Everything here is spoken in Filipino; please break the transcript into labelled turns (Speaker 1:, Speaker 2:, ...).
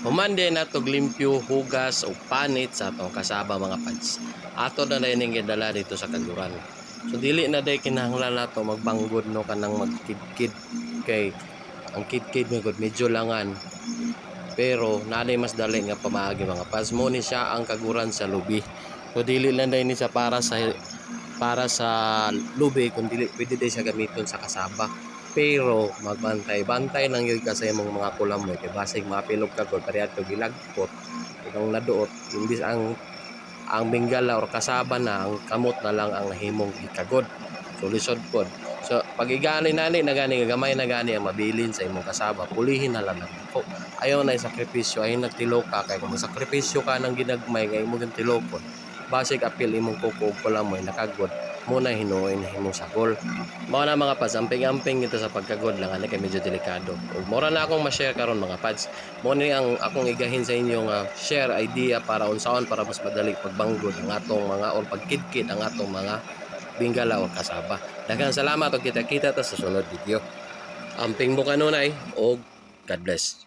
Speaker 1: Humande na to limpyo hugas o panit sa atong kasaba mga pads. Ato na rin yung gidala dito sa kaguran. So dili na day kinahanglan nato magbanggod no kanang magkidkid kay ang kidkid nga gud medyo langan. Pero nanay mas dali nga pamaagi mga pads mo ni siya ang kaguran sa lubi. So dili lang day ni sa para sa lubi kung dili pwede day siya gamiton sa kasaba. Pero magbantay-bantay lang yun kasi mong mga kulamoy kay basig mapilog ka gud parehas gilagpot kung naduot imbis ang bingala or kasaba na ang kamot na lang ang nahimong ikagod so lisod pod so pag igani nani na gani gamay na gani ang mabilin sa imong kasaba pulihin na lang nako ayaw na sakripisyo ay nagtilo ka kay kung sakripisyo ka ng ginagmay nga imong tilokon basig apil imong kuko kulamoy nakagod muna hinuoy na himong sagol. Mao na mga pads, amping-amping ito sa pagkagod lang ani kay medyo delikado. Ug mora na akong ma-share karon mga pads. Mo ni ang akong igahin sa inyo nga share idea para unsaon para mas madali pagbanggod ang atong mga or pagkidkid ang atong mga bingala o kasaba. Daghang salamat og kita-kita ta sa sunod video. Amping mo kanunay og God bless.